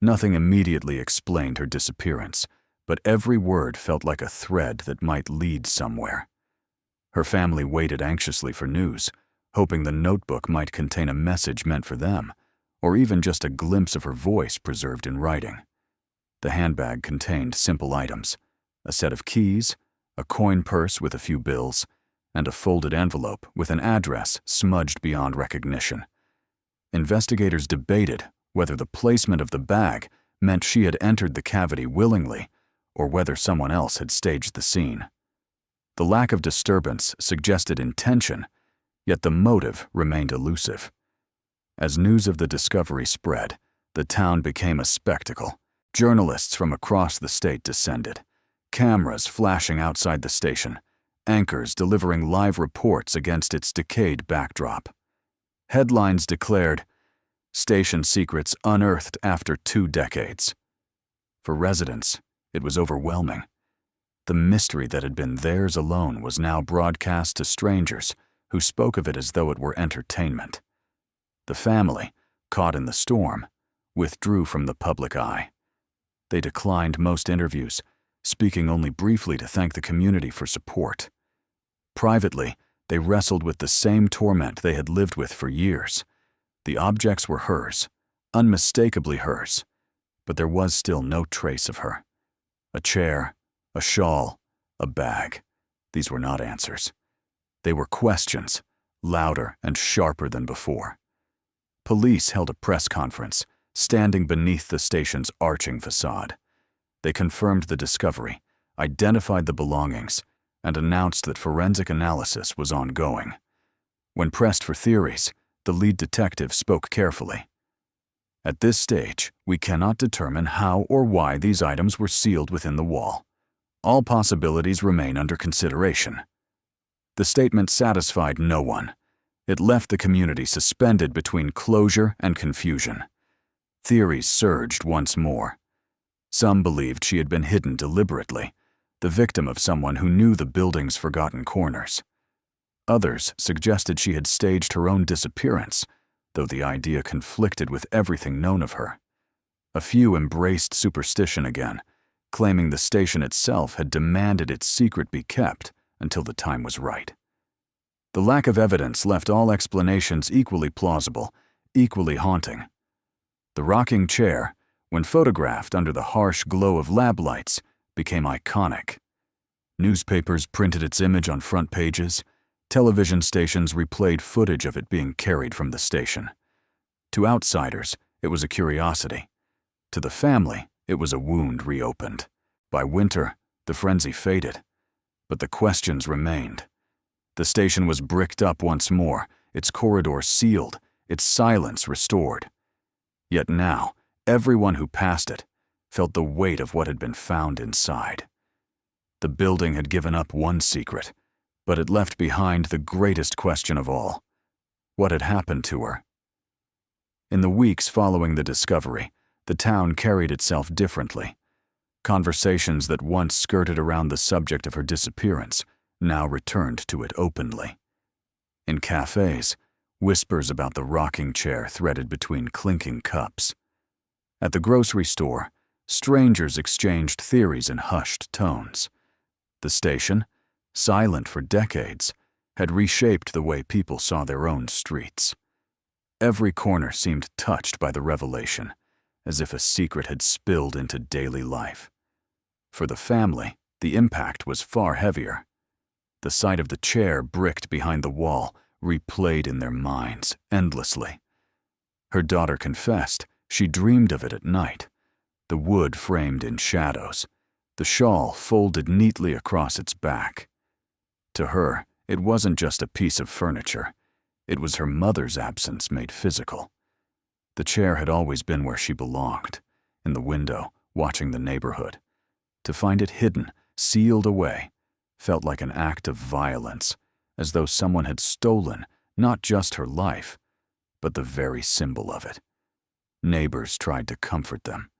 Nothing immediately explained her disappearance, but every word felt like a thread that might lead somewhere. Her family waited anxiously for news, hoping the notebook might contain a message meant for them, or even just a glimpse of her voice preserved in writing. The handbag contained simple items: a set of keys, a coin purse with a few bills, and a folded envelope with an address smudged beyond recognition. Investigators debated whether the placement of the bag meant she had entered the cavity willingly, or whether someone else had staged the scene. The lack of disturbance suggested intention, yet the motive remained elusive. As news of the discovery spread, the town became a spectacle. Journalists from across the state descended, cameras flashing outside the station, anchors delivering live reports against its decayed backdrop. Headlines declared, "Station secrets unearthed after 2 decades." For residents, it was overwhelming. The mystery that had been theirs alone was now broadcast to strangers who spoke of it as though it were entertainment. The family, caught in the storm, withdrew from the public eye. They declined most interviews, speaking only briefly to thank the community for support. Privately, they wrestled with the same torment they had lived with for years. The objects were hers, unmistakably hers, but there was still no trace of her. A chair, a shawl, a bag. These were not answers. They were questions, louder and sharper than before. Police held a press conference, standing beneath the station's arching facade. They confirmed the discovery, identified the belongings, and announced that forensic analysis was ongoing. When pressed for theories, the lead detective spoke carefully. "At this stage, we cannot determine how or why these items were sealed within the wall. All possibilities remain under consideration." The statement satisfied no one. It left the community suspended between closure and confusion. Theories surged once more. Some believed she had been hidden deliberately, the victim of someone who knew the building's forgotten corners. Others suggested she had staged her own disappearance, though the idea conflicted with everything known of her. A few embraced superstition again, claiming the station itself had demanded its secret be kept until the time was right. The lack of evidence left all explanations equally plausible, equally haunting. The rocking chair, when photographed under the harsh glow of lab lights, became iconic. Newspapers printed its image on front pages. Television stations replayed footage of it being carried from the station. To outsiders, it was a curiosity. To the family, it was a wound reopened. By winter, the frenzy faded, but the questions remained. The station was bricked up once more, its corridors sealed, its silence restored. Yet now, everyone who passed it felt the weight of what had been found inside. The building had given up one secret, but it left behind the greatest question of all. What had happened to her? In the weeks following the discovery, the town carried itself differently. Conversations that once skirted around the subject of her disappearance now returned to it openly. In cafes, whispers about the rocking chair threaded between clinking cups. At the grocery store, strangers exchanged theories in hushed tones. The station, silent for decades, had reshaped the way people saw their own streets. Every corner seemed touched by the revelation, as if a secret had spilled into daily life. For the family, the impact was far heavier. The sight of the chair bricked behind the wall replayed in their minds endlessly. Her daughter confessed she dreamed of it at night, the wood framed in shadows, the shawl folded neatly across its back. To her, it wasn't just a piece of furniture. It was her mother's absence made physical. The chair had always been where she belonged, in the window, watching the neighborhood. To find it hidden, sealed away, felt like an act of violence, as though someone had stolen not just her life, but the very symbol of it. Neighbors tried to comfort them.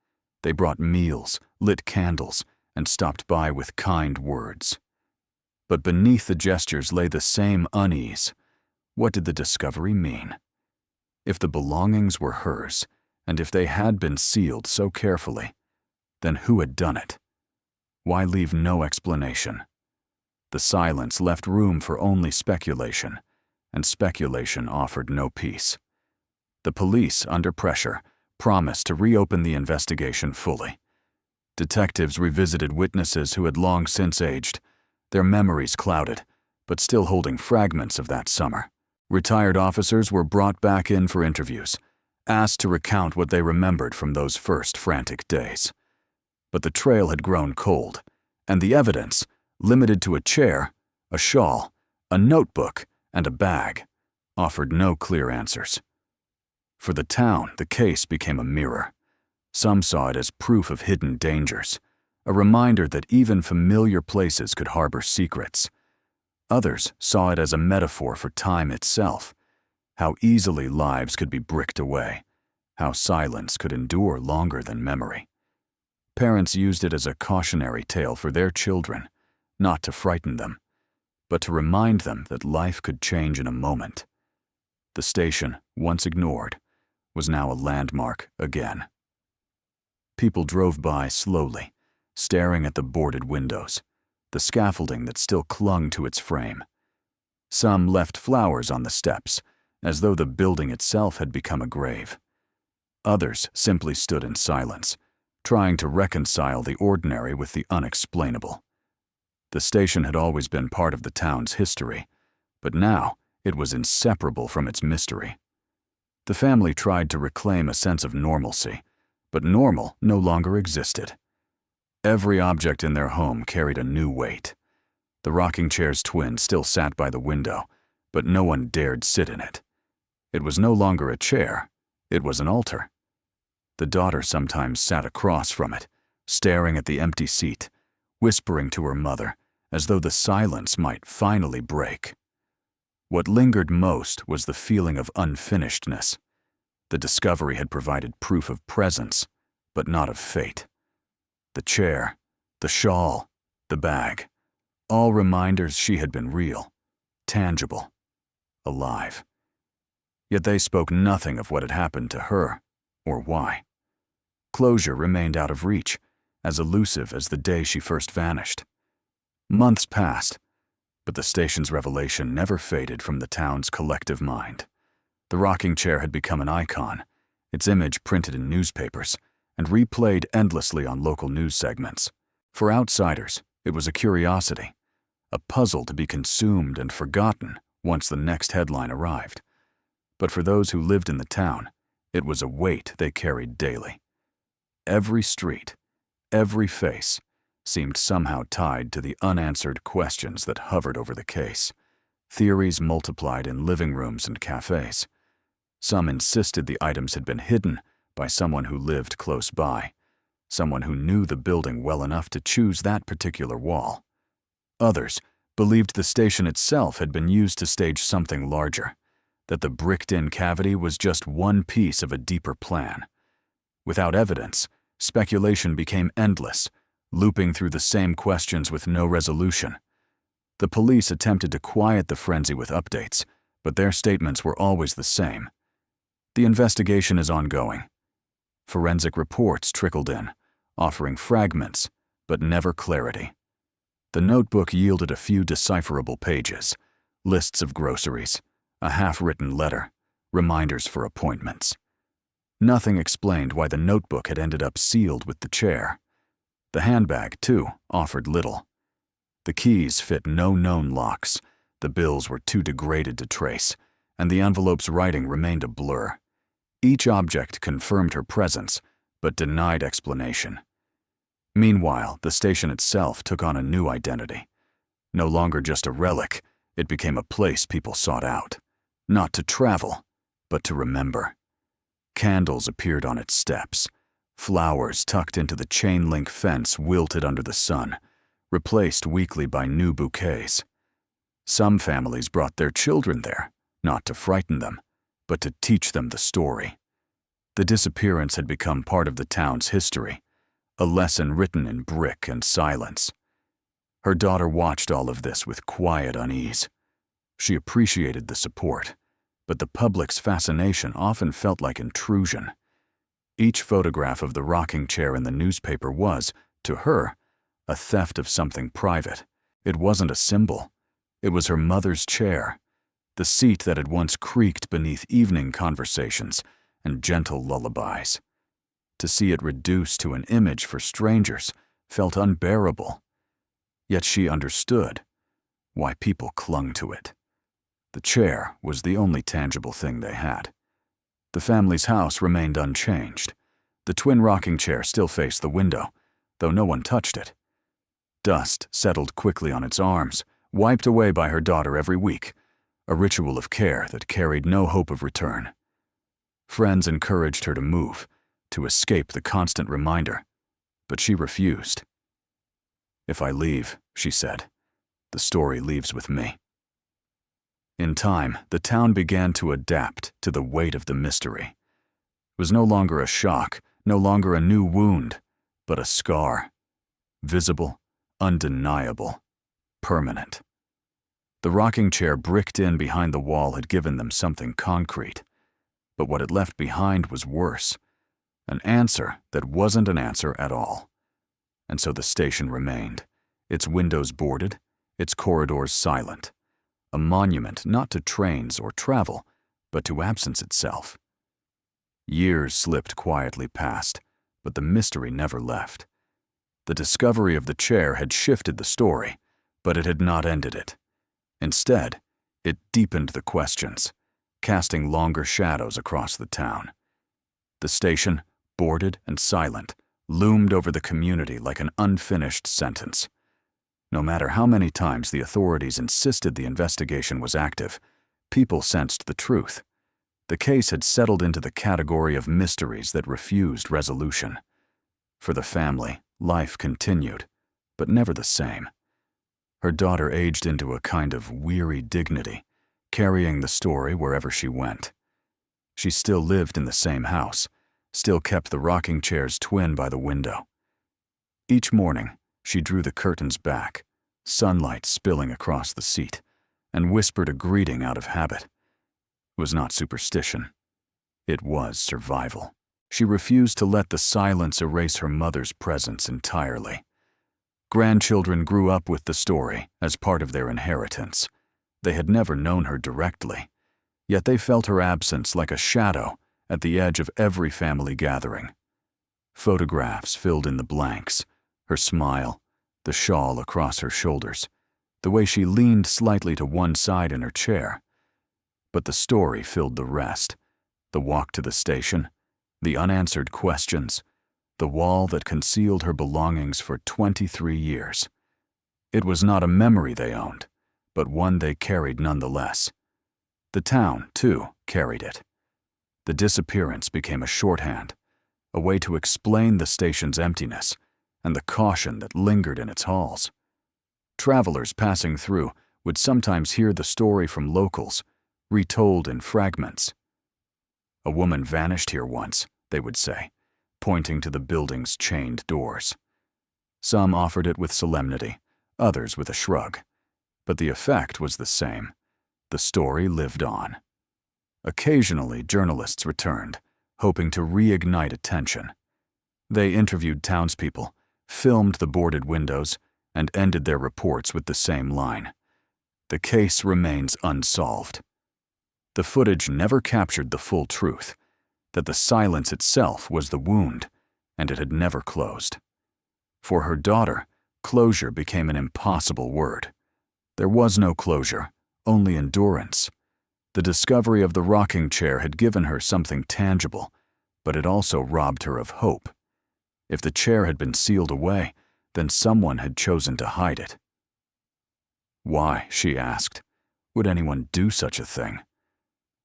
They brought meals, lit candles, and stopped by with kind words. But beneath the gestures lay the same unease. What did the discovery mean? If the belongings were hers, and if they had been sealed so carefully, then who had done it? Why leave no explanation? The silence left room for only speculation, and speculation offered no peace. The police, under pressure, promised to reopen the investigation fully. Detectives revisited witnesses who had long since aged, their memories clouded, but still holding fragments of that summer. Retired officers were brought back in for interviews, asked to recount what they remembered from those first frantic days. But the trail had grown cold, and the evidence, limited to a chair, a shawl, a notebook, and a bag, offered no clear answers. For the town, the case became a mirror. Some saw it as proof of hidden dangers, a reminder that even familiar places could harbor secrets. Others saw it as a metaphor for time itself, how easily lives could be bricked away, how silence could endure longer than memory. Parents used it as a cautionary tale for their children, not to frighten them, but to remind them that life could change in a moment. The station, once ignored, was now a landmark again. People drove by slowly, staring at the boarded windows, the scaffolding that still clung to its frame. Some left flowers on the steps, as though the building itself had become a grave. Others simply stood in silence, trying to reconcile the ordinary with the unexplainable. The station had always been part of the town's history, but now it was inseparable from its mystery. The family tried to reclaim a sense of normalcy, but normal no longer existed. Every object in their home carried a new weight. The rocking chair's twin still sat by the window, but no one dared sit in it. It was no longer a chair, it was an altar. The daughter sometimes sat across from it, staring at the empty seat, whispering to her mother, as though the silence might finally break. What lingered most was the feeling of unfinishedness. The discovery had provided proof of presence, but not of fate. The chair, the shawl, the bag, all reminders she had been real, tangible, alive. Yet they spoke nothing of what had happened to her, or why. Closure remained out of reach, as elusive as the day she first vanished. Months passed, but the station's revelation never faded from the town's collective mind. The rocking chair had become an icon, its image printed in newspapers, and replayed endlessly on local news segments. For outsiders, it was a curiosity, a puzzle to be consumed and forgotten once the next headline arrived. But for those who lived in the town, it was a weight they carried daily. Every street, every face, seemed somehow tied to the unanswered questions that hovered over the case. Theories multiplied in living rooms and cafes. Some insisted the items had been hidden by someone who lived close by, someone who knew the building well enough to choose that particular wall. Others believed the station itself had been used to stage something larger, that the bricked-in cavity was just one piece of a deeper plan. Without evidence, speculation became endless, looping through the same questions with no resolution. The police attempted to quiet the frenzy with updates, but their statements were always the same. The investigation is ongoing. Forensic reports trickled in, offering fragments, but never clarity. The notebook yielded a few decipherable pages, lists of groceries, a half-written letter, reminders for appointments. Nothing explained why the notebook had ended up sealed with the chair. The handbag, too, offered little. The keys fit no known locks, the bills were too degraded to trace, and the envelope's writing remained a blur. Each object confirmed her presence, but denied explanation. Meanwhile, the station itself took on a new identity. No longer just a relic, it became a place people sought out. Not to travel, but to remember. Candles appeared on its steps. Flowers tucked into the chain-link fence wilted under the sun, replaced weekly by new bouquets. Some families brought their children there, not to frighten them, but to teach them the story. The disappearance had become part of the town's history, a lesson written in brick and silence. Her daughter watched all of this with quiet unease. She appreciated the support, but the public's fascination often felt like intrusion. Each photograph of the rocking chair in the newspaper was, to her, a theft of something private. It wasn't a symbol. It was her mother's chair, the seat that had once creaked beneath evening conversations and gentle lullabies. To see it reduced to an image for strangers felt unbearable. Yet she understood why people clung to it. The chair was the only tangible thing they had. The family's house remained unchanged. The twin rocking chair still faced the window, though no one touched it. Dust settled quickly on its arms, wiped away by her daughter every week, a ritual of care that carried no hope of return. Friends encouraged her to move, to escape the constant reminder, but she refused. "If I leave," she said, "the story leaves with me." In time, the town began to adapt to the weight of the mystery. It was no longer a shock, no longer a new wound, but a scar. Visible, undeniable, permanent. The rocking chair bricked in behind the wall had given them something concrete, but what it left behind was worse. An answer that wasn't an answer at all. And so the station remained, its windows boarded, its corridors silent. A monument not to trains or travel, but to absence itself. Years slipped quietly past, but the mystery never left. The discovery of the chair had shifted the story, but it had not ended it. Instead, it deepened the questions, casting longer shadows across the town. The station, boarded and silent, loomed over the community like an unfinished sentence. No matter how many times the authorities insisted the investigation was active, people sensed the truth. The case had settled into the category of mysteries that refused resolution. For the family, life continued, but never the same. Her daughter aged into a kind of weary dignity, carrying the story wherever she went. She still lived in the same house, still kept the rocking chair's twin by the window. Each morning, she drew the curtains back, sunlight spilling across the seat, and whispered a greeting out of habit. It was not superstition. It was survival. She refused to let the silence erase her mother's presence entirely. Grandchildren grew up with the story as part of their inheritance. They had never known her directly, yet they felt her absence like a shadow at the edge of every family gathering. Photographs filled in the blanks, her smile, the shawl across her shoulders, the way she leaned slightly to one side in her chair. But the story filled the rest: the walk to the station, the unanswered questions, the wall that concealed her belongings for 23 years. It was not a memory they owned, but one they carried nonetheless. The town, too, carried it. The disappearance became a shorthand, a way to explain the station's emptiness and the caution that lingered in its halls. Travelers passing through would sometimes hear the story from locals, retold in fragments. "A woman vanished here once," they would say, pointing to the building's chained doors. Some offered it with solemnity, others with a shrug. But the effect was the same. The story lived on. Occasionally, journalists returned, hoping to reignite attention. They interviewed townspeople, filmed the boarded windows, and ended their reports with the same line: "The case remains unsolved." The footage never captured the full truth, that the silence itself was the wound, and it had never closed. For her daughter, closure became an impossible word. There was no closure, only endurance. The discovery of the rocking chair had given her something tangible, but it also robbed her of hope. If the chair had been sealed away, then someone had chosen to hide it. Why, she asked, would anyone do such a thing?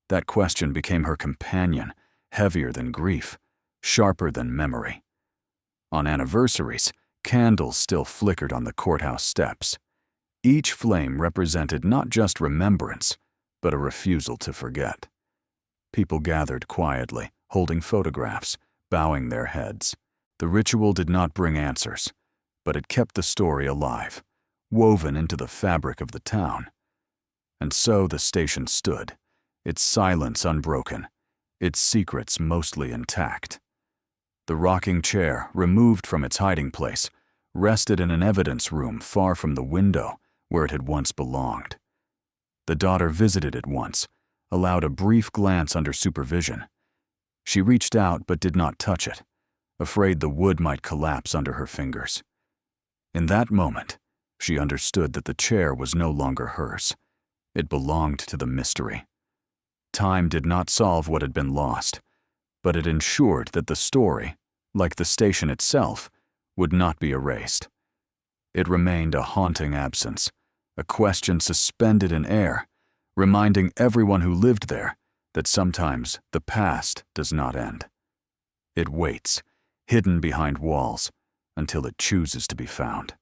That question became her companion, heavier than grief, sharper than memory. On anniversaries, candles still flickered on the courthouse steps. Each flame represented not just remembrance, but a refusal to forget. People gathered quietly, holding photographs, bowing their heads. The ritual did not bring answers, but it kept the story alive, woven into the fabric of the town. And so the station stood, its silence unbroken, its secrets mostly intact. The rocking chair, removed from its hiding place, rested in an evidence room far from the window where it had once belonged. The daughter visited it once, allowed a brief glance under supervision. She reached out but did not touch it, afraid the wood might collapse under her fingers. In that moment, she understood that the chair was no longer hers. It belonged to the mystery. Time did not solve what had been lost, but it ensured that the story, like the station itself, would not be erased. It remained a haunting absence, a question suspended in air, reminding everyone who lived there that sometimes the past does not end. It waits, hidden behind walls, until it chooses to be found.